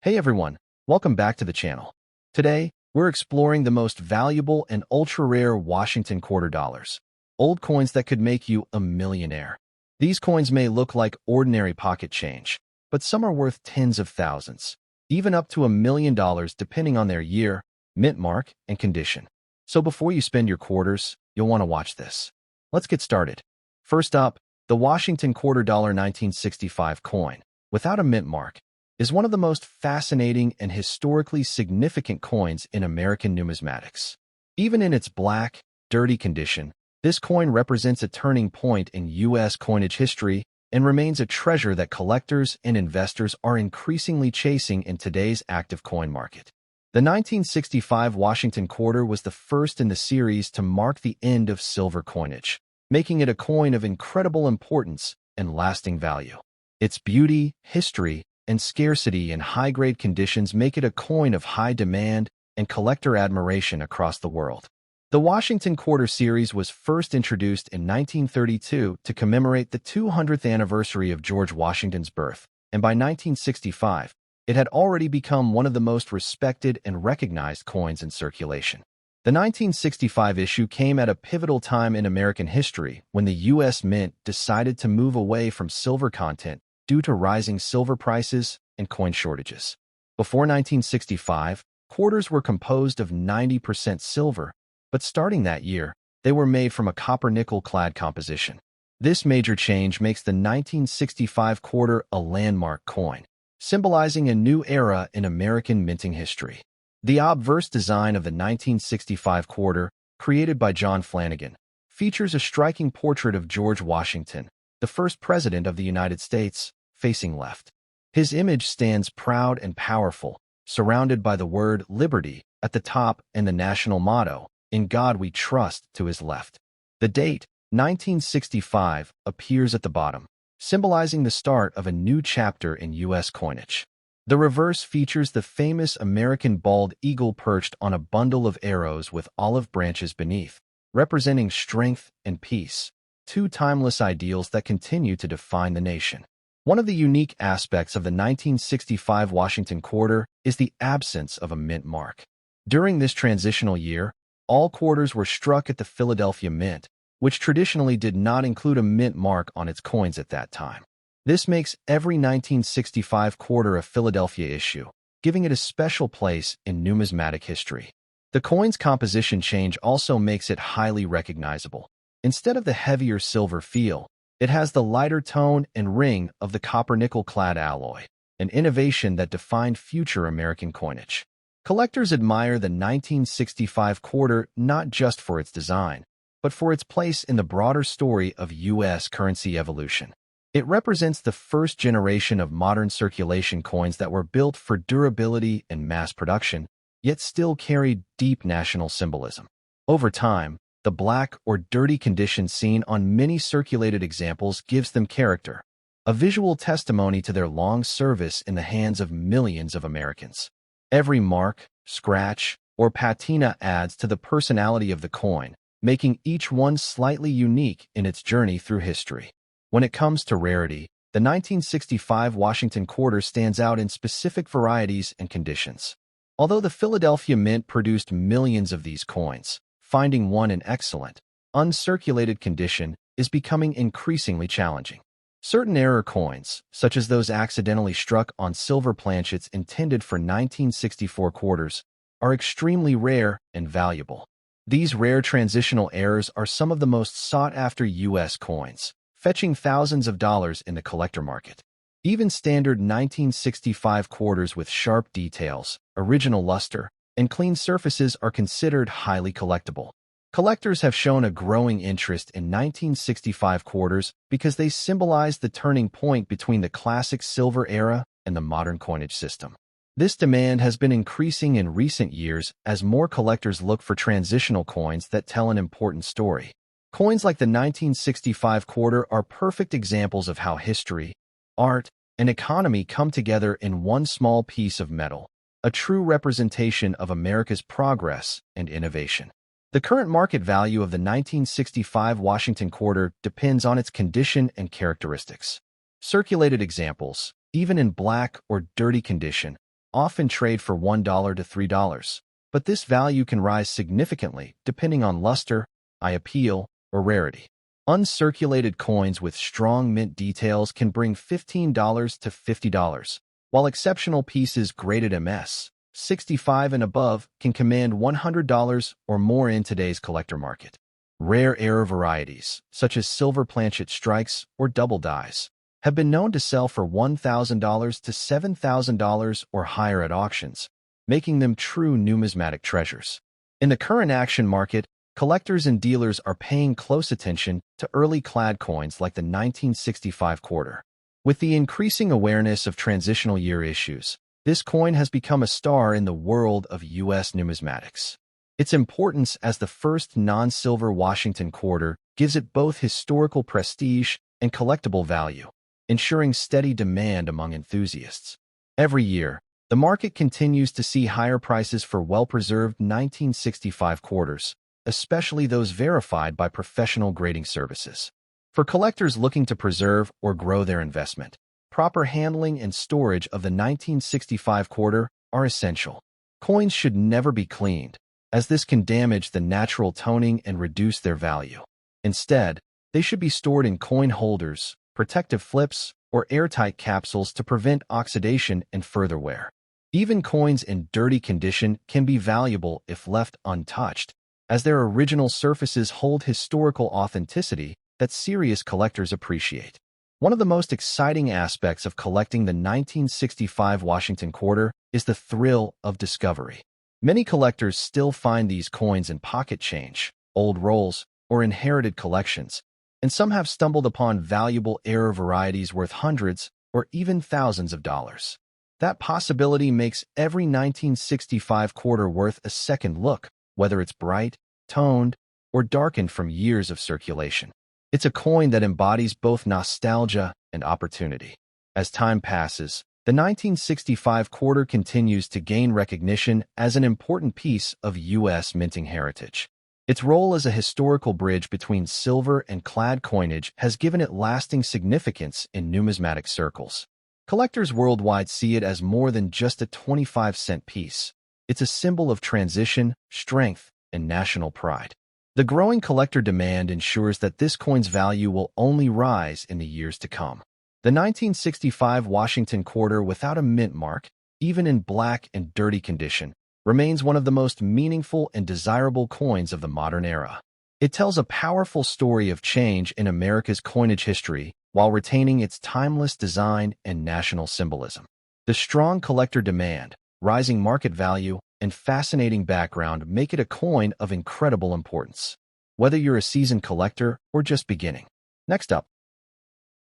Hey everyone, welcome back to the channel. Today, we're exploring the most valuable and ultra-rare Washington quarter dollars, old coins that could make you a millionaire. These coins may look like ordinary pocket change, but some are worth tens of thousands, even up to $1 million depending on their year, mint mark, and condition. So before you spend your quarters, you'll want to watch this. Let's get started. First up, the Washington quarter dollar 1965 coin, without a mint mark, is one of the most fascinating and historically significant coins in American numismatics. Even in its black, dirty condition, this coin represents a turning point in U.S. coinage history and remains a treasure that collectors and investors are increasingly chasing in today's active coin market. The 1965 Washington quarter was the first in the series to mark the end of silver coinage, making it a coin of incredible importance and lasting value. Its beauty, history, and scarcity in high-grade conditions make it a coin of high demand and collector admiration across the world. The Washington Quarter series was first introduced in 1932 to commemorate the 200th anniversary of George Washington's birth, and by 1965, it had already become one of the most respected and recognized coins in circulation. The 1965 issue came at a pivotal time in American history when the U.S. Mint decided to move away from silver content due to rising silver prices and coin shortages. Before 1965, quarters were composed of 90% silver, but starting that year, they were made from a copper-nickel-clad composition. This major change makes the 1965 quarter a landmark coin, symbolizing a new era in American minting history. The obverse design of the 1965 quarter, created by John Flanagan, features a striking portrait of George Washington, the first president of the United States, facing left. His image stands proud and powerful, surrounded by the word liberty at the top and the national motto, "In God We Trust," to his left. The date, 1965, appears at the bottom, symbolizing the start of a new chapter in U.S. coinage. The reverse features the famous American bald eagle perched on a bundle of arrows with olive branches beneath, representing strength and peace, two timeless ideals that continue to define the nation. One of the unique aspects of the 1965 Washington quarter is the absence of a mint mark. During this transitional year, all quarters were struck at the Philadelphia Mint, which traditionally did not include a mint mark on its coins at that time. This makes every 1965 quarter a Philadelphia issue, giving it a special place in numismatic history. The coin's composition change also makes it highly recognizable. Instead of the heavier silver feel, it has the lighter tone and ring of the copper-nickel-clad alloy, an innovation that defined future American coinage. Collectors admire the 1965 quarter not just for its design, but for its place in the broader story of U.S. currency evolution. It represents the first generation of modern circulation coins that were built for durability and mass production, yet still carried deep national symbolism. Over time, the black or dirty condition seen on many circulated examples gives them character, a visual testimony to their long service in the hands of millions of Americans. Every mark, scratch, or patina adds to the personality of the coin, making each one slightly unique in its journey through history. When it comes to rarity, the 1965 Washington quarter stands out in specific varieties and conditions. Although the Philadelphia Mint produced millions of these coins, finding one in excellent, uncirculated condition is becoming increasingly challenging. Certain error coins, such as those accidentally struck on silver planchets intended for 1964 quarters, are extremely rare and valuable. These rare transitional errors are some of the most sought-after U.S. coins, fetching thousands of dollars in the collector market. Even standard 1965 quarters with sharp details, original luster, and clean surfaces are considered highly collectible. Collectors have shown a growing interest in 1965 quarters because they symbolize the turning point between the classic silver era and the modern coinage system. This demand has been increasing in recent years as more collectors look for transitional coins that tell an important story. Coins like the 1965 quarter are perfect examples of how history, art, and economy come together in one small piece of metal, a true representation of America's progress and innovation. The current market value of the 1965 Washington quarter depends on its condition and characteristics. Circulated examples, even in black or dirty condition, often trade for $1 to $3, but this value can rise significantly depending on luster, eye appeal, or rarity. Uncirculated coins with strong mint details can bring $15 to $50, while exceptional pieces graded MS 65 and above can command $100 or more in today's collector market. Rare error varieties, such as silver planchet strikes or double dies, have been known to sell for $1,000 to $7,000 or higher at auctions, making them true numismatic treasures. In the current action market, collectors and dealers are paying close attention to early clad coins like the 1965 quarter. With the increasing awareness of transitional year issues, this coin has become a star in the world of U.S. numismatics. Its importance as the first non-silver Washington quarter gives it both historical prestige and collectible value, ensuring steady demand among enthusiasts. Every year, the market continues to see higher prices for well-preserved 1965 quarters, especially those verified by professional grading services. For collectors looking to preserve or grow their investment, proper handling and storage of the 1965 quarter are essential. Coins should never be cleaned, as this can damage the natural toning and reduce their value. Instead, they should be stored in coin holders, protective flips, or airtight capsules to prevent oxidation and further wear. Even coins in dirty condition can be valuable if left untouched, as their original surfaces hold historical authenticity that serious collectors appreciate. One of the most exciting aspects of collecting the 1965 Washington quarter is the thrill of discovery. Many collectors still find these coins in pocket change, old rolls, or inherited collections, and some have stumbled upon valuable error varieties worth hundreds or even thousands of dollars. That possibility makes every 1965 quarter worth a second look, whether it's bright, toned, or darkened from years of circulation. It's a coin that embodies both nostalgia and opportunity. As time passes, the 1965 quarter continues to gain recognition as an important piece of U.S. minting heritage. Its role as a historical bridge between silver and clad coinage has given it lasting significance in numismatic circles. Collectors worldwide see it as more than just a 25-cent piece. It's a symbol of transition, strength, and national pride. The growing collector demand ensures that this coin's value will only rise in the years to come. The 1965 Washington quarter without a mint mark, even in black and dirty condition, remains one of the most meaningful and desirable coins of the modern era. It tells a powerful story of change in America's coinage history while retaining its timeless design and national symbolism. The strong collector demand, rising market value, and fascinating background make it a coin of incredible importance, whether you're a seasoned collector or just beginning. Next up,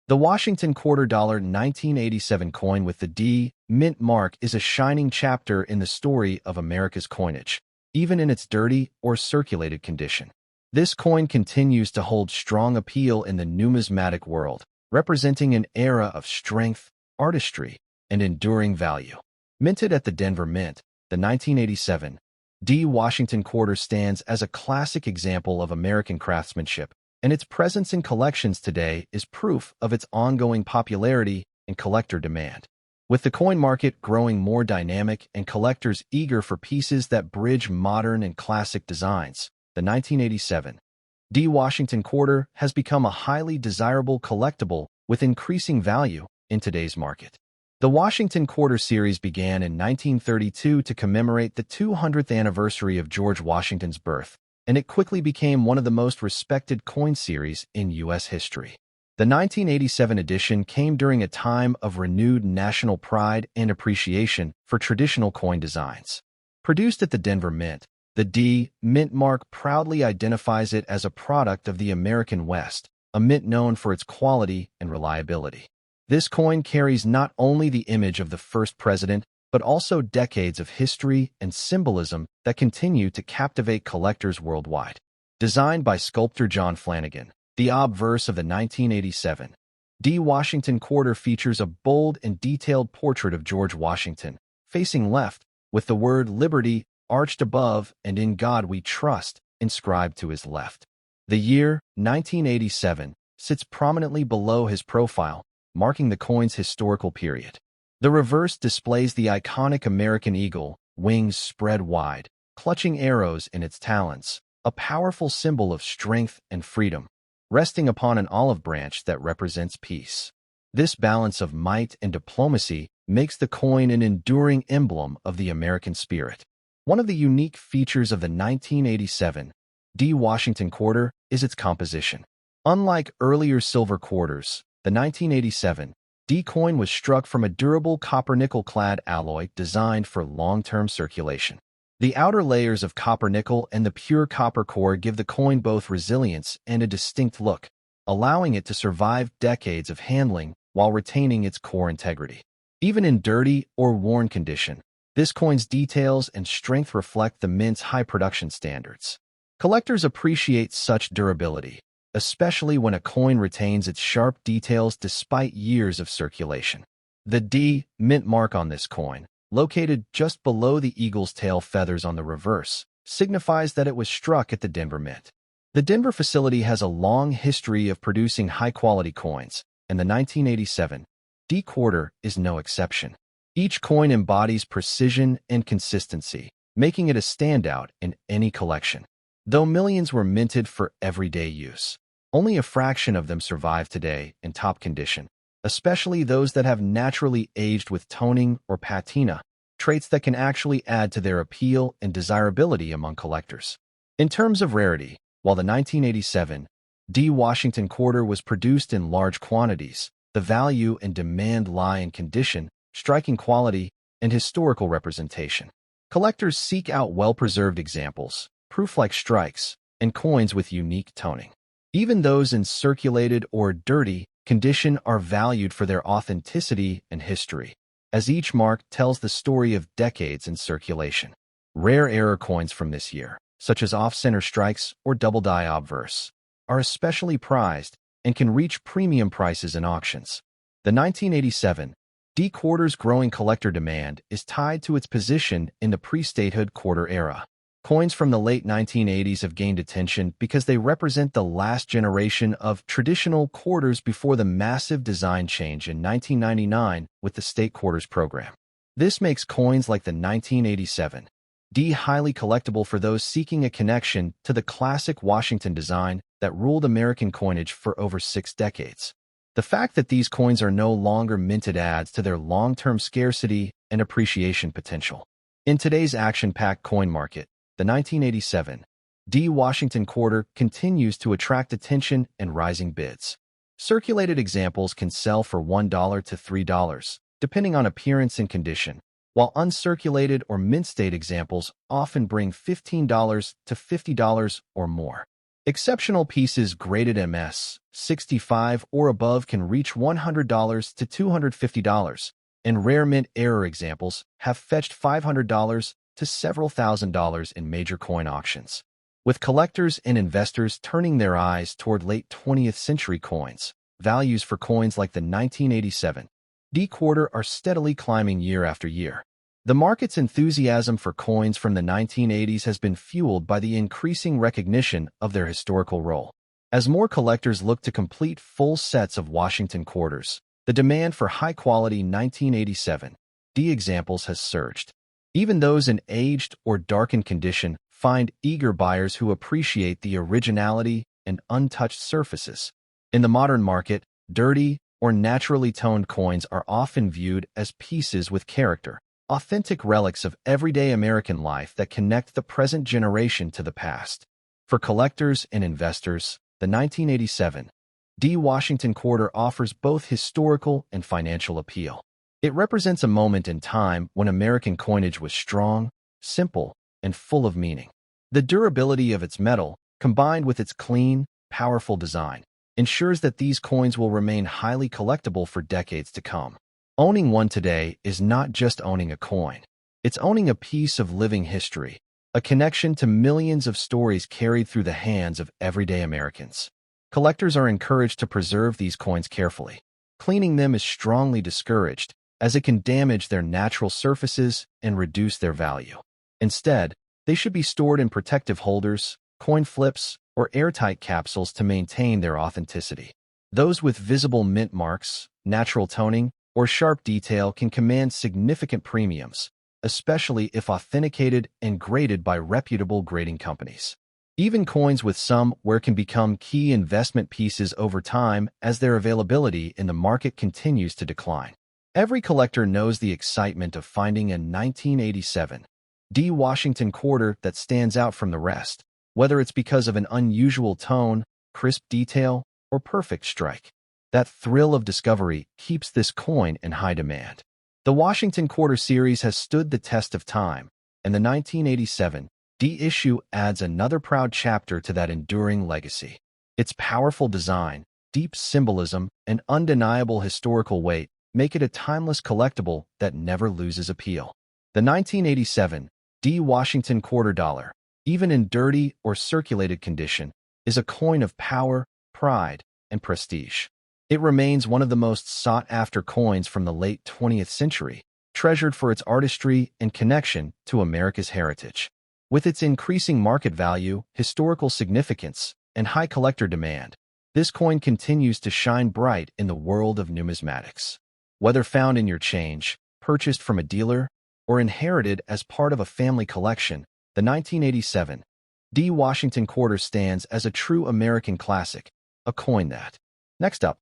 the Washington Quarter Dollar 1987 coin with the D mint mark is a shining chapter in the story of America's coinage, even in its dirty or circulated condition. This coin continues to hold strong appeal in the numismatic world, representing an era of strength, artistry, and enduring value. Minted at the Denver Mint, the 1987 D Washington Quarter stands as a classic example of American craftsmanship, and its presence in collections today is proof of its ongoing popularity and collector demand. With the coin market growing more dynamic and collectors eager for pieces that bridge modern and classic designs, the 1987 D Washington Quarter has become a highly desirable collectible with increasing value in today's market. The Washington Quarter series began in 1932 to commemorate the 200th anniversary of George Washington's birth, and it quickly became one of the most respected coin series in U.S. history. The 1987 edition came during a time of renewed national pride and appreciation for traditional coin designs. Produced at the Denver Mint, the D mint mark proudly identifies it as a product of the American West, a mint known for its quality and reliability. This coin carries not only the image of the first president, but also decades of history and symbolism that continue to captivate collectors worldwide. Designed by sculptor John Flanagan, the obverse of the 1987 D Washington Quarter features a bold and detailed portrait of George Washington, facing left, with the word Liberty arched above and In God We Trust inscribed to his left. The year, 1987, sits prominently below his profile, marking the coin's historical period. The reverse displays the iconic American eagle, wings spread wide, clutching arrows in its talons, a powerful symbol of strength and freedom, resting upon an olive branch that represents peace. This balance of might and diplomacy makes the coin an enduring emblem of the American spirit. One of the unique features of the 1987 D. Washington quarter is its composition. Unlike earlier silver quarters, the 1987 D coin was struck from a durable copper-nickel-clad alloy designed for long-term circulation. The outer layers of copper-nickel and the pure copper core give the coin both resilience and a distinct look, allowing it to survive decades of handling while retaining its core integrity. Even in dirty or worn condition, this coin's details and strength reflect the mint's high production standards. Collectors appreciate such durability, especially when a coin retains its sharp details despite years of circulation. The D mint mark on this coin, located just below the eagle's tail feathers on the reverse, signifies that it was struck at the Denver Mint. The Denver facility has a long history of producing high-quality coins, and the 1987 D quarter is no exception. Each coin embodies precision and consistency, making it a standout in any collection. Though millions were minted for everyday use, only a fraction of them survive today in top condition, especially those that have naturally aged with toning or patina, traits that can actually add to their appeal and desirability among collectors. In terms of rarity, while the 1987 D. Washington quarter was produced in large quantities, the value and demand lie in condition, striking quality, and historical representation. Collectors seek out well-preserved examples, proof-like strikes, and coins with unique toning. Even those in circulated or dirty condition are valued for their authenticity and history, as each mark tells the story of decades in circulation. Rare error coins from this year, such as off-center strikes or double-die obverse, are especially prized and can reach premium prices in auctions. The 1987 D quarter's growing collector demand is tied to its position in the pre-statehood quarter era. Coins from the late 1980s have gained attention because they represent the last generation of traditional quarters before the massive design change in 1999 with the state quarters program. This makes coins like the 1987 D highly collectible for those seeking a connection to the classic Washington design that ruled American coinage for over 6 decades. The fact that these coins are no longer minted adds to their long-term scarcity and appreciation potential. In today's action-packed coin market, the 1987 D. Washington quarter continues to attract attention and rising bids. Circulated examples can sell for $1 to $3, depending on appearance and condition, while uncirculated or mint-state examples often bring $15 to $50 or more. Exceptional pieces graded MS 65 or above can reach $100 to $250, and rare mint error examples have fetched $500 to several $1,000s in major coin auctions. With collectors and investors turning their eyes toward late 20th century coins, values for coins like the 1987 D quarter are steadily climbing year after year. The market's enthusiasm for coins from the 1980s has been fueled by the increasing recognition of their historical role. As more collectors look to complete full sets of Washington quarters, the demand for high-quality 1987 D examples has surged. Even those in aged or darkened condition find eager buyers who appreciate the originality and untouched surfaces. In the modern market, dirty or naturally toned coins are often viewed as pieces with character, authentic relics of everyday American life that connect the present generation to the past. For collectors and investors, the 1987 D. Washington quarter offers both historical and financial appeal. It represents a moment in time when American coinage was strong, simple, and full of meaning. The durability of its metal, combined with its clean, powerful design, ensures that these coins will remain highly collectible for decades to come. Owning one today is not just owning a coin. It's owning a piece of living history, a connection to millions of stories carried through the hands of everyday Americans. Collectors are encouraged to preserve these coins carefully. Cleaning them is strongly discouraged, as it can damage their natural surfaces and reduce their value. Instead, they should be stored in protective holders, coin flips, or airtight capsules to maintain their authenticity. Those with visible mint marks, natural toning, or sharp detail can command significant premiums, especially if authenticated and graded by reputable grading companies. Even coins with some wear can become key investment pieces over time as their availability in the market continues to decline. Every collector knows the excitement of finding a 1987 D Washington quarter that stands out from the rest, whether it's because of an unusual tone, crisp detail, or perfect strike. That thrill of discovery keeps this coin in high demand. The Washington Quarter series has stood the test of time, and the 1987 D issue adds another proud chapter to that enduring legacy. Its powerful design, deep symbolism, and undeniable historical weight make it a timeless collectible that never loses appeal. The 1987 D Washington Quarter Dollar, even in dirty or circulated condition, is a coin of power, pride, and prestige. It remains one of the most sought-after coins from the late 20th century, treasured for its artistry and connection to America's heritage. With its increasing market value, historical significance, and high collector demand, this coin continues to shine bright in the world of numismatics. Whether found in your change, purchased from a dealer, or inherited as part of a family collection, the 1987 D Washington Quarter stands as a true American classic, a coin that. Next up,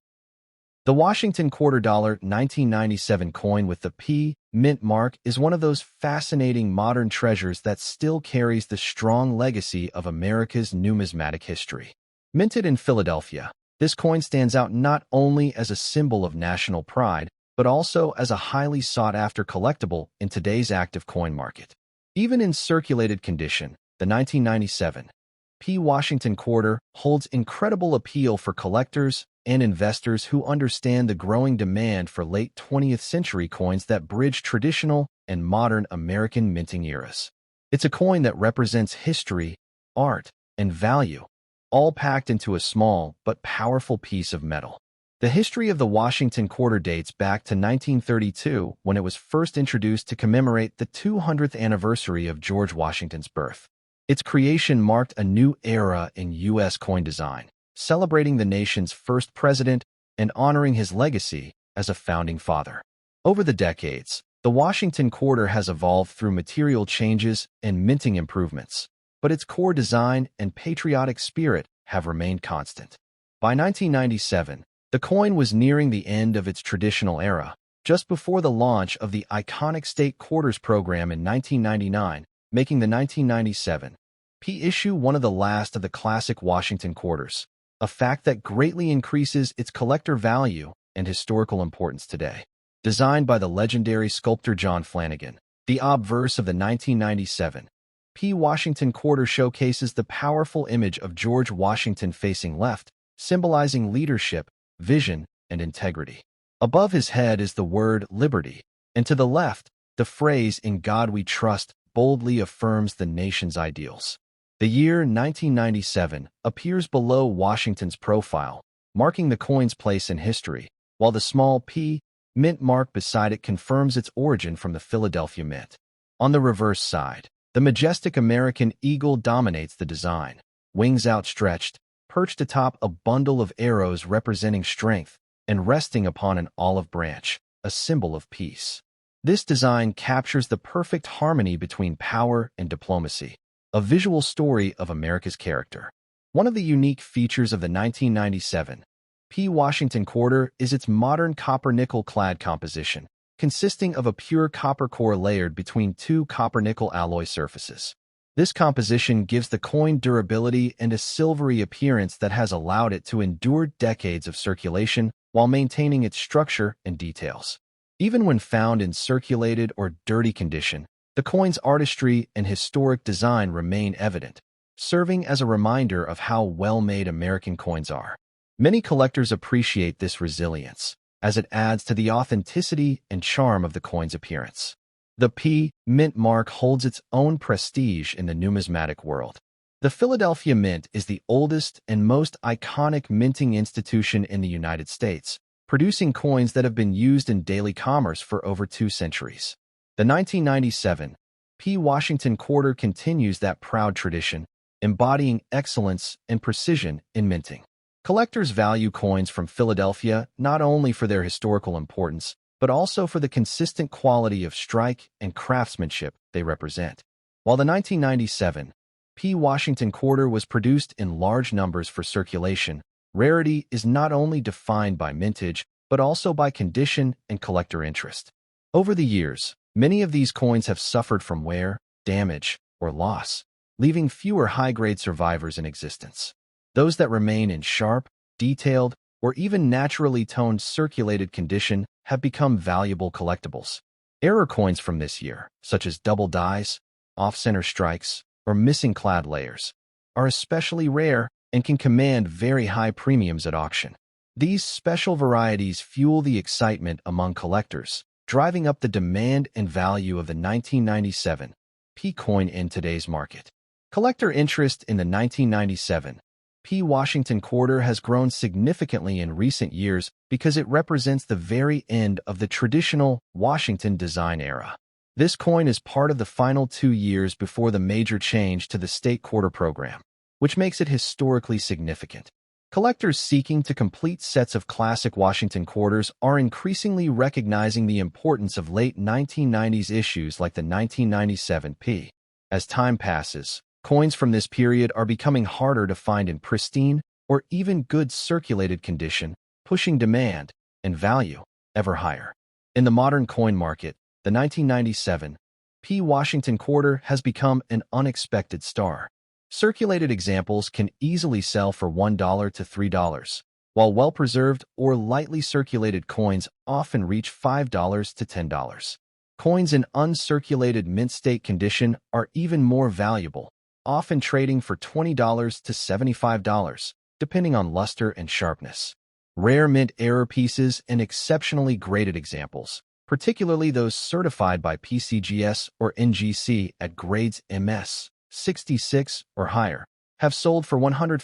the Washington Quarter Dollar 1997 coin with the P mint mark is one of those fascinating modern treasures that still carries the strong legacy of America's numismatic history. Minted in Philadelphia, this coin stands out not only as a symbol of national pride, but also as a highly sought-after collectible in today's active coin market. Even in circulated condition, the 1997 P Washington Quarter holds incredible appeal for collectors and investors who understand the growing demand for late 20th century coins that bridge traditional and modern American minting eras. It's a coin that represents history, art, and value, all packed into a small but powerful piece of metal. The history of the Washington Quarter dates back to 1932 when it was first introduced to commemorate the 200th anniversary of George Washington's birth. Its creation marked a new era in U.S. coin design, celebrating the nation's first president and honoring his legacy as a founding father. Over the decades, the Washington Quarter has evolved through material changes and minting improvements, but its core design and patriotic spirit have remained constant. By 1997, the coin was nearing the end of its traditional era, just before the launch of the iconic state quarters program in 1999, making the 1997 P issue one of the last of the classic Washington quarters, a fact that greatly increases its collector value and historical importance today. Designed by the legendary sculptor John Flanagan, the obverse of the 1997 P Washington Quarter showcases the powerful image of George Washington facing left, symbolizing leadership, vision, and integrity. Above his head is the word liberty, and to the left, the phrase "In God We Trust" boldly affirms the nation's ideals. The year 1997 appears below Washington's profile, marking the coin's place in history, while the small P mint mark beside it confirms its origin from the Philadelphia Mint. On the reverse side, the majestic American eagle dominates the design, wings outstretched, perched atop a bundle of arrows representing strength, and resting upon an olive branch, a symbol of peace. This design captures the perfect harmony between power and diplomacy, a visual story of America's character. One of the unique features of the 1997 P Washington Quarter is its modern copper-nickel clad composition, consisting of a pure copper core layered between two copper-nickel alloy surfaces. This composition gives the coin durability and a silvery appearance that has allowed it to endure decades of circulation while maintaining its structure and details. Even when found in circulated or dirty condition, the coin's artistry and historic design remain evident, serving as a reminder of how well-made American coins are. Many collectors appreciate this resilience, as it adds to the authenticity and charm of the coin's appearance. The P mint mark holds its own prestige in the numismatic world. The Philadelphia Mint is the oldest and most iconic minting institution in the United States, producing coins that have been used in daily commerce for over 2 centuries. The 1997 P Washington Quarter continues that proud tradition, embodying excellence and precision in minting. Collectors value coins from Philadelphia not only for their historical importance, but also for the consistent quality of strike and craftsmanship they represent. While the 1997 P. Washington quarter was produced in large numbers for circulation, rarity is not only defined by mintage, but also by condition and collector interest. Over the years, many of these coins have suffered from wear, damage, or loss, leaving fewer high-grade survivors in existence. Those that remain in sharp, detailed, or even naturally toned circulated condition have become valuable collectibles. Error coins from this year, such as double dies, off-center strikes, or missing clad layers, are especially rare and can command very high premiums at auction. These special varieties fuel the excitement among collectors, driving up the demand and value of the 1997 P coin in today's market. Collector interest in the 1997 P. Washington quarter has grown significantly in recent years because it represents the very end of the traditional Washington design era. This coin is part of the final 2 years before the major change to the state quarter program, which makes it historically significant. Collectors seeking to complete sets of classic Washington quarters are increasingly recognizing the importance of late 1990s issues like the 1997 P. As time passes, coins from this period are becoming harder to find in pristine or even good circulated condition, pushing demand and value ever higher. In the modern coin market, the 1997 P. Washington quarter has become an unexpected star. Circulated examples can easily sell for $1 to $3, while well-preserved or lightly circulated coins often reach $5 to $10. Coins in uncirculated mint state condition are even more valuable, often trading for $20 to $75, depending on luster and sharpness. Rare mint error pieces and exceptionally graded examples, particularly those certified by PCGS or NGC at grades MS 66 or higher, have sold for $150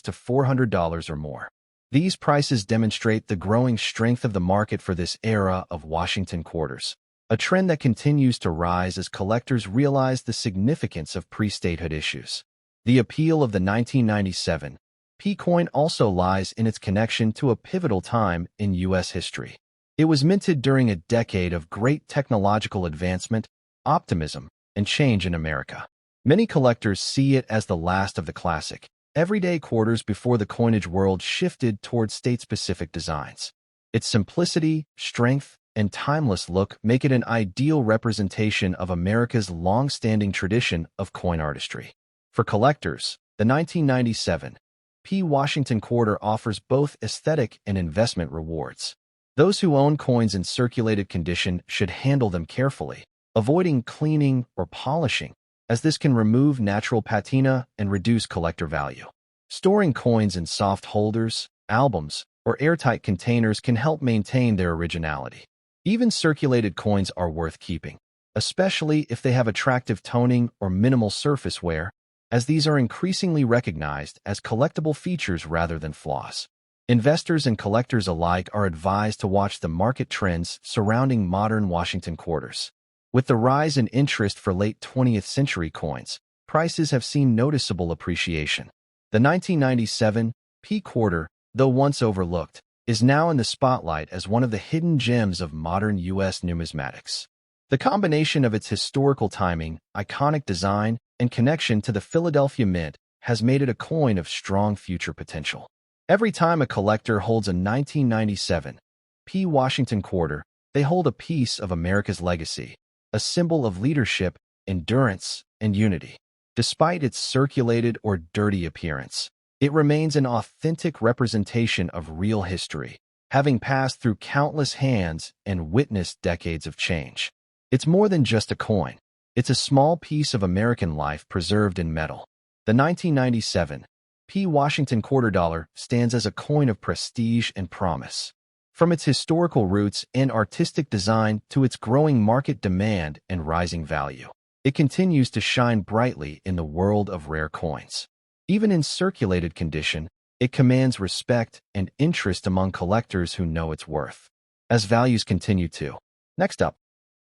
to $400 or more. These prices demonstrate the growing strength of the market for this era of Washington quarters, a trend that continues to rise as collectors realize the significance of pre-statehood issues. The appeal of the 1997 P coin also lies in its connection to a pivotal time in U.S. history. It was minted during a decade of great technological advancement, optimism, and change in America. Many collectors see it as the last of the classic, everyday quarters before the coinage world shifted toward state-specific designs. Its simplicity, strength, and timeless look make it an ideal representation of America's long-standing tradition of coin artistry. For collectors, the 1997 P. Washington quarter offers both aesthetic and investment rewards. Those who own coins in circulated condition should handle them carefully, avoiding cleaning or polishing, as this can remove natural patina and reduce collector value. Storing coins in soft holders, albums, or airtight containers can help maintain their originality. Even circulated coins are worth keeping, especially if they have attractive toning or minimal surface wear, as these are increasingly recognized as collectible features rather than flaws. Investors and collectors alike are advised to watch the market trends surrounding modern Washington quarters. With the rise in interest for late 20th century coins, prices have seen noticeable appreciation. The 1997 P quarter, though once overlooked, is now in the spotlight as one of the hidden gems of modern U.S. numismatics. The combination of its historical timing, iconic design, and connection to the Philadelphia Mint has made it a coin of strong future potential. Every time a collector holds a 1997 P. Washington quarter, they hold a piece of America's legacy, a symbol of leadership, endurance, and unity. Despite its circulated or dirty appearance, it remains an authentic representation of real history, having passed through countless hands and witnessed decades of change. It's more than just a coin. It's a small piece of American life preserved in metal. The 1997 P. Washington quarter dollar stands as a coin of prestige and promise. From its historical roots and artistic design to its growing market demand and rising value, it continues to shine brightly in the world of rare coins. Even in circulated condition, it commands respect and interest among collectors who know its worth. As values continue to. Next up,